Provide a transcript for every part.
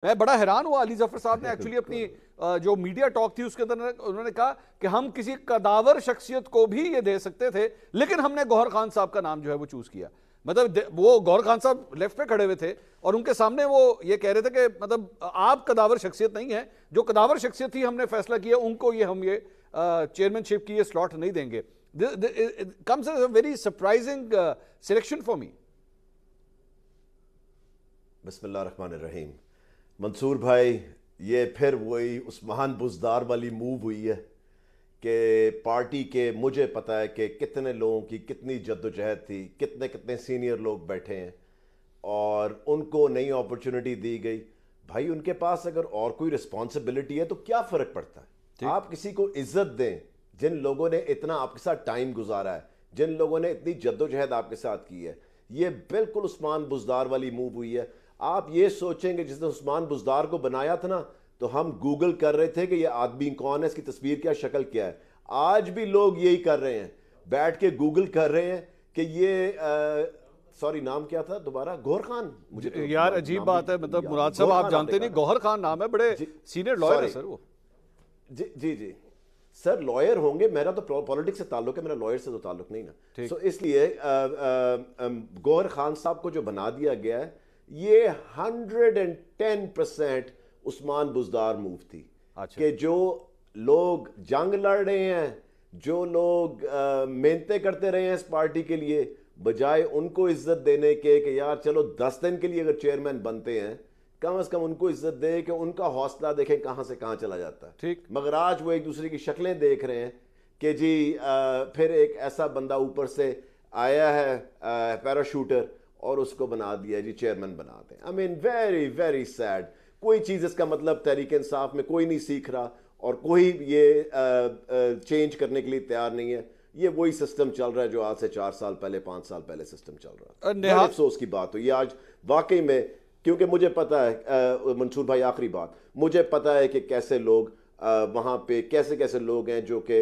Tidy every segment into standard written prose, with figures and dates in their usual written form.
मैं बड़ा हैरान हुआ, अली जफर साहब ने एक्चुअली अपनी जो मीडिया टॉक थी उसके अंदर उन्होंने कहा कि हम किसी कदावर शख्सियत को भी ये दे सकते थे, लेकिन हमने गौहर खान साहब का नाम जो है वो चूज किया। मतलब वो गौहर खान साहब लेफ्ट पे खड़े हुए थे और उनके सामने वो ये कह रहे थे कि मतलब आप कदावर शख्सियत नहीं है, जो कदावर शख्सियत थी हमने फैसला किया उनको ये हम ये चेयरमैनशिप की ये स्लॉट नहीं देंगे। Comes as a very surprising selection for me. बिस्मिल्लाहिर्रहमानिर्रहीम। मंसूर भाई, ये फिर वही उस्मान बुज़दार वाली मूव हुई है कि पार्टी के, मुझे पता है कि कितने लोगों की कितनी जद्दोजहद थी, कितने कितने सीनियर लोग बैठे हैं और उनको नई अपॉर्चुनिटी दी गई। भाई उनके पास अगर और कोई रिस्पॉन्सिबिलिटी है तो क्या फ़र्क पड़ता है। आप किसी को इज्जत दें जिन लोगों ने इतना आपके साथ टाइम गुजारा है, जिन लोगों ने इतनी जद्दोजहद आपके साथ की है। ये बिल्कुल उस्मान बुज़दार वाली मूव हुई है। आप ये सोचेंगे जिसने उस्मान बुज़दार को बनाया था ना, तो हम गूगल कर रहे थे कि ये आदमी कौन है, इसकी तस्वीर क्या, शक्ल क्या है। आज भी लोग यही कर रहे हैं, बैठ के गूगल कर रहे हैं कि ये सॉरी नाम क्या था दोबारा, गौहर खान। मुझे तो यार अजीब बात है, मतलब मुराद साहब आप जानते नहीं, गौहर खान नाम है, बड़े सीनियर लॉयर है सर वो। जी जी जी सर, लॉयर होंगे, मेरा तो पॉलिटिक्स से ताल्लुक है, मेरा लॉयर से तो ताल्लुक नहीं ना। सो इसलिए गौहर खान साहब को जो बना दिया गया है, ये 110% उस्मान बुज़दार मूव थी। कि जो लोग जंग लड़ रहे हैं, जो लोग मेहनतें करते रहे हैं इस पार्टी के लिए, बजाय उनको इज्जत देने के कि यार चलो 10 दिन के लिए अगर चेयरमैन बनते हैं, कम से कम उनको इज्जत दे कि उनका हौसला देखें कहां से कहां चला जाता है। ठीक, मगर आज वो एक दूसरे की शक्लें देख रहे हैं कि जी फिर एक ऐसा बंदा ऊपर से आया है पैराशूटर और उसको बना दिया जी चेयरमैन बना दें। I mean very very sad. कोई चीज़ इसका मतलब तहरीक इंसाफ में कोई नहीं सीख रहा और कोई ये चेंज करने के लिए तैयार नहीं है। ये वही सिस्टम चल रहा है जो आज से 4 साल पहले 5 साल पहले सिस्टम चल रहा है। बड़े अफसोस की बात हुई आज वाकई में, क्योंकि मुझे पता है मंसूर भाई, आखिरी बात, मुझे पता है कि कैसे लोग वहाँ पे कैसे कैसे लोग हैं जो कि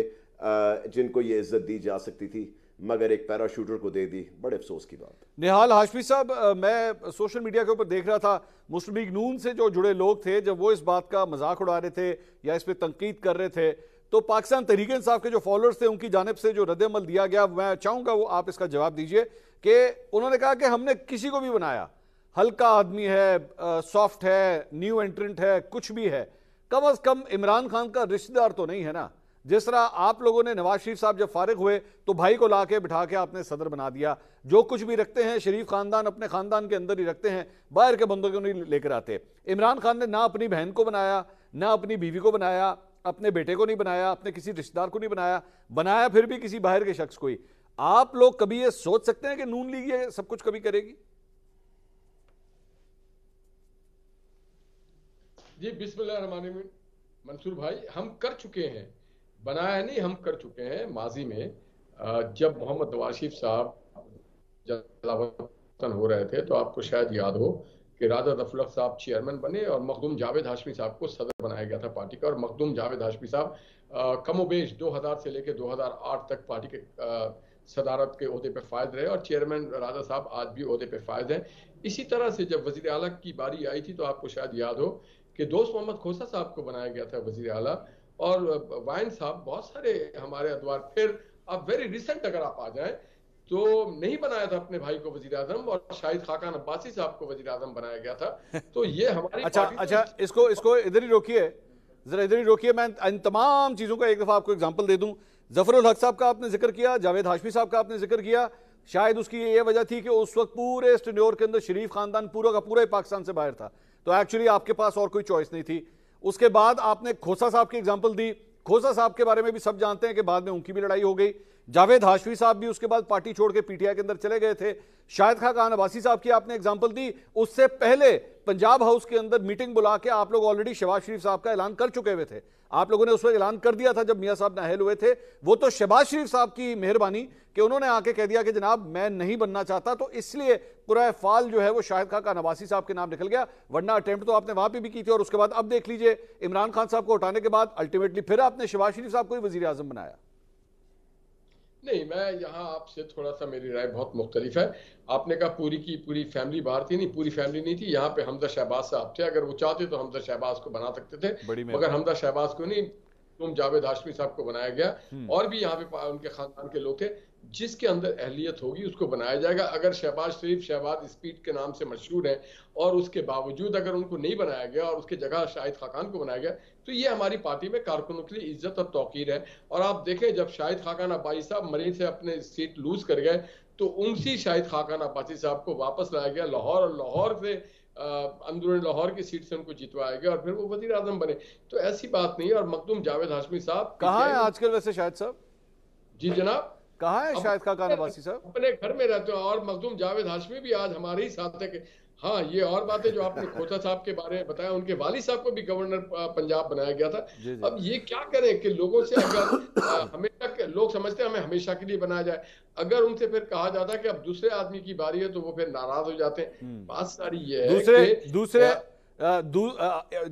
जिनको ये इज्जत दी जा सकती थी, मगर एक पैराशूटर को दे दी। बड़े अफसोस की बात। निहाल हाशमी साहब, मैं सोशल मीडिया के ऊपर देख रहा था, मुस्लिम लीग नून से जो जुड़े लोग थे, जब वो इस बात का मजाक उड़ा रहे थे या इस पर तनकीद कर रहे थे, तो पाकिस्तान तहरीक इंसाफ के जो फॉलोअर्स थे उनकी जानिब से जो रद्द-ए-अमल दिया गया, मैं चाहूंगा वो आप इसका जवाब दीजिए कि उन्होंने कहा कि हमने किसी को भी बनाया, हल्का आदमी है, सॉफ्ट है, न्यू एंट्रेंट है, कुछ भी है, कम अज कम इमरान खान का रिश्तेदार तो नहीं है ना। जिस तरह आप लोगों ने नवाज शरीफ साहब जब फारिग हुए तो भाई को लाके बिठा के आपने सदर बना दिया। जो कुछ भी रखते हैं शरीफ खानदान अपने खानदान के अंदर ही रखते हैं, बाहर के बंदों को नहीं लेकर आते। इमरान खान ने ना अपनी बहन को बनाया, ना अपनी बीवी को बनाया, अपने बेटे को नहीं बनाया, अपने किसी रिश्तेदार को नहीं बनाया, बनाया फिर भी किसी बाहर के शख्स को ही। आप लोग कभी ये सोच सकते हैं कि नून लीग ये सब कुछ कभी करेगी? जी बिस्मिल्लाहिर्रहमानिर्रहीम। मंसूर भाई, हम कर चुके हैं, बनाया नहीं, हम कर चुके हैं माजी में। जब मोहम्मद नवाज शरीफ साहब जलावतन हो रहे थे तो आपको शायद याद हो कि राजा रफलक साहब चेयरमैन बने और मखदूम जावेद हाशमी साहब को सदर बनाया गया था पार्टी का। और मखदूम जावेद हाशमी साहब कमोबेश 2000 से लेकर 2008 तक पार्टी के सदारत के ओहदे पे फायद रहे और चेयरमैन राजा साहब आज भी ओहदे पे फायद हैं। इसी तरह से जब वजीर आला की बारी आई थी तो आपको शायद याद हो कि दोस्त मोहम्मद खोसा साहब को बनाया गया था वजीर आला, और वाइन साहब, बहुत सारे हमारे अदवार। फिर अब वेरी रिसेंट अगर आप आ जाएं तो नहीं बनाया था अपने भाई को वजीर आजम, और शाहिद खाकान अब्बासी साहब को वजीर आजम बनाया गया था। तो ये हमारी अच्छा, इसको इधर ही रोकिए, जरा इधर ही रोकिए। मैं इन तमाम चीजों का एक दफा आपको एग्जांपल दे दूं। जफरुल हक साहब का आपने जिक्र किया, जावेद हाशमी साहब का आपने जिक्र किया। शायद उसकी ये वजह थी कि उस वक्त पूरे टेन्योर के अंदर शरीफ खानदान पूरा का पूरा ही पाकिस्तान से बाहर था, तो एक्चुअली आपके पास और कोई चॉइस नहीं थी। उसके बाद आपने खोसा साहब की एग्जांपल दी। खोसा साहब के बारे में भी सब जानते हैं कि बाद में उनकी भी लड़ाई हो गई। जावेद हाशमी साहब भी उसके बाद पार्टी छोड़ के पीटीआई के अंदर चले गए थे। शाहिद खान अब्बासी साहब की आपने एग्जांपल दी। उससे पहले पंजाब हाउस के अंदर मीटिंग बुला के आप लोग ऑलरेडी शहबाज शरीफ साहब का ऐलान कर चुके हुए थे। आप लोगों ने उस वक्त ऐलान कर दिया था जब मियां साहब नाहल हुए थे। वो तो शहबाज शरीफ साहब की मेहरबानी कि उन्होंने आके कह दिया कि जनाब मैं नहीं बनना चाहता, तो इसलिए पूरा फाल जो है वो शाहिद खान अब्बासी साहब के नाम निकल गया, वरना अटेम्प्ट तो आपने वहां पे भी की थी। और उसके बाद अब देख लीजिए, इमरान खान साहब को हटाने के बाद अल्टीमेटली फिर आपने शहबाज शरीफ साहब को ही वजीर आजम बनाया। नहीं, मैं यहाँ आपसे थोड़ा सा, मेरी राय बहुत मुख्तलिफ है। आपने कहा पूरी की पूरी फैमिली बाहर थी, नहीं पूरी फैमिली नहीं थी। यहाँ पे हमजा शहबाज साहब थे, अगर वो चाहते तो हमजा शहबाज को बना सकते थे, बड़ी मगर मेहरबानी। हमजा शहबाज को नहीं, तुम जावेद हाशमी साहब को बनाया गया। और भी यहाँ पे उनके खानदान के लोग थे। जिसके अंदर अहलियत होगी उसको बनाया जाएगा। अगर शहबाज शरीफ शहबाज स्पीड के नाम से मशहूर है और उसके बावजूद अगर उनको नहीं बनाया गया और उसके जगह शाहिद खाकान को बनाया गया, तो ये हमारी पार्टी में कारकुनों के लिए इज्जत और तौकीर है। और आप देखें, जब शाहिद खाकान अब्बासी साहब मरीन से अपने सीट लूज कर गए, तो उनसी शाहिद खाकान अब्बासी साहब को वापस लाया गया लाहौर, और लाहौर से अंदरूनी लाहौर की सीट से उनको जितवाया गया और फिर वो वजीर आजम बने। तो ऐसी बात नहीं है। और मखदूम जावेद हाशमी साहब कहाँ है पीटीआई में। आजकल वैसे शाहिद साहब? जी जनाब। कहाँ है अब शाहिद खाकान अब्बासी साहब? अपने घर में रहते हो, और मखदूम जावेद हाशमी भी आज हमारे ही साथ है कि हाँ, ये और बात है जो आपने खोता साहब के बारे में बताया, उनके वाली साहब को भी गवर्नर पंजाब बनाया गया था। जी जी। अब ये क्या करें कि लोगों से अगर हमेशा लोग समझते हैं हमें हमेशा के लिए बनाया जाए, अगर उनसे फिर कहा जाता है कि अब दूसरे आदमी की बारी है, तो वो फिर नाराज हो जाते हैं। बात सारी ये है दूसरे कि दूसरे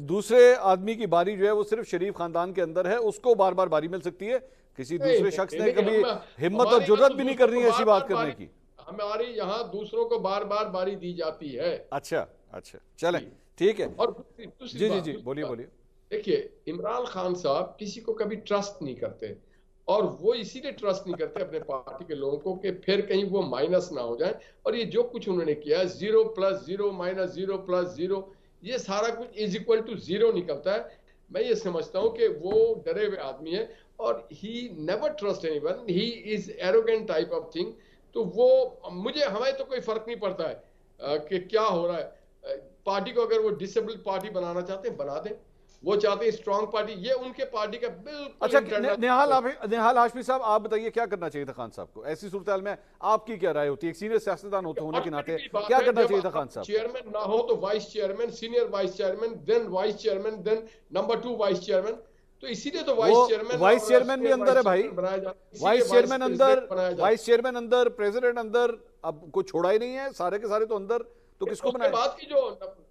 दूसरे आदमी की बारी जो है वो सिर्फ शरीफ खानदान के अंदर है, उसको बार बार बारी मिल सकती है। किसी नहीं, दूसरे नहीं, शख्स ने नहीं, कभी हिम्मत और हमारे यहाँ जुर्रत तो भी नहीं दूसरों करनी को है ऐसी बात बार-बार करने बारी, की। हमारे यहाँ दूसरों को बार बार बारी दी जाती है। अच्छा अच्छा, चलें, जी। ठीक है। और दूसरी जी जी बात, जी, बोलिए बात, बोलिए। देखिए, इमरान खान साहब किसी को कभी ट्रस्ट नहीं करते, और वो इसीलिए ट्रस्ट नहीं करते अपने पार्टी के लोगों को कि फिर कहीं वो माइनस ना हो जाए। और ये जो कुछ उन्होंने किया है, 0+0 -0+0, ये सारा कुछ इज इक्वल टू 0 निकलता है। मैं ये समझता हूँ कि वो डरे हुए आदमी है, और he never trust anyone, he is arrogant type of thing. तो वो मुझे, हमें तो कोई फर्क नहीं पड़ता है कि क्या हो रहा है। पार्टी को अगर वो डिसेबल्ड पार्टी बनाना चाहते हैं बना दें, वो चाहते हैं स्ट्रांग पार्टी, ये उनके पार्टी का बिल्कुल अच्छा, इंटरनल। निहाल हाशमी साहब, आप बताइए क्या करना चाहिए था खान साहब को ऐसी सूरत में? आपकी क्या राय होती है एक सीनियर सियासतदान होने के नाते? क्या करना चाहिए था खान साहब? चेयरमैन ना हो तो vice chairman, senior vice chairman, then vice chairman, then number 2 vice chairman. तो इसीलिए तो वाइस चेयरमैन, वाइस चेयरमैन भी अंदर है भाई, बनाया जाता है, वाइस चेयरमैन अंदर, बनाया जाता है। वाइस चेयरमैन अंदर, प्रेसिडेंट अंदर, अब कोई छोड़ा ही नहीं है, सारे के सारे तो अंदर। तो किसको उसके बनाए?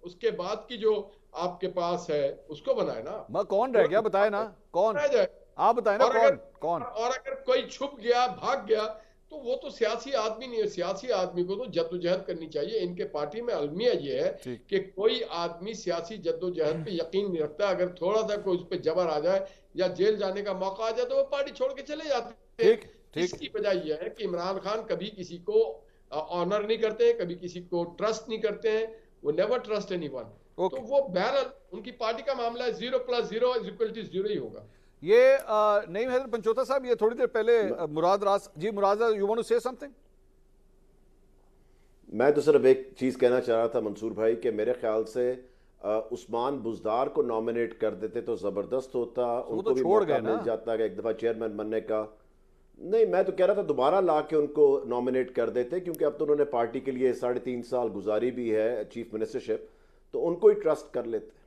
उसके बाद की जो आपके पास है उसको बनाए ना। कौन रह गया बताए ना, कौन? बनाया जाए। आप बताए ना, और कौन कौन? और अगर कोई छुप गया, भाग गया, तो वो तो सियासी आदमी नहीं है। सियासी आदमी को तो जद्दोजहद करनी चाहिए। इनके पार्टी में अलमिया ये है ठीक। कि कोई आदमी सियासी जद्दोजहद पे यकीन नहीं रखता। अगर थोड़ा सा कोई उस पर जबर आ जाए या जेल जाने का मौका आ जाए, तो वो पार्टी छोड़ के चले जाते हैं। ठीक ठीक। इसकी वजह यह है कि इमरान खान कभी किसी को ऑनर नहीं करते, कभी किसी को ट्रस्ट नहीं करते हैं। वो नेवर ट्रस्ट एनीवन। तो वो बहरहाल उनकी पार्टी का मामला है, 0+0 = 0 ही होगा। ये नहीं हैदर पंचोता साहब, ये थोड़ी देर पहले Murad Raas ji, Murad, you want to say something? मैं तो सिर्फ एक चीज़ कहना चाह रहा था मंसूर भाई, कि मेरे ख्याल से उस्मान बुज़दार को नॉमिनेट कर देते तो ज़बरदस्त होता, उनको भी मौका मिल जाता कि एक दफ़ा चेयरमैन बनने का। नहीं, मैं तो कह रहा था दोबारा ला के उनको नॉमिनेट कर देते, क्योंकि अब तो उन्होंने पार्टी के लिए 3.5 साल गुजारी भी है चीफ मिनिस्टरशिप, तो उनको ही ट्रस्ट कर लेते।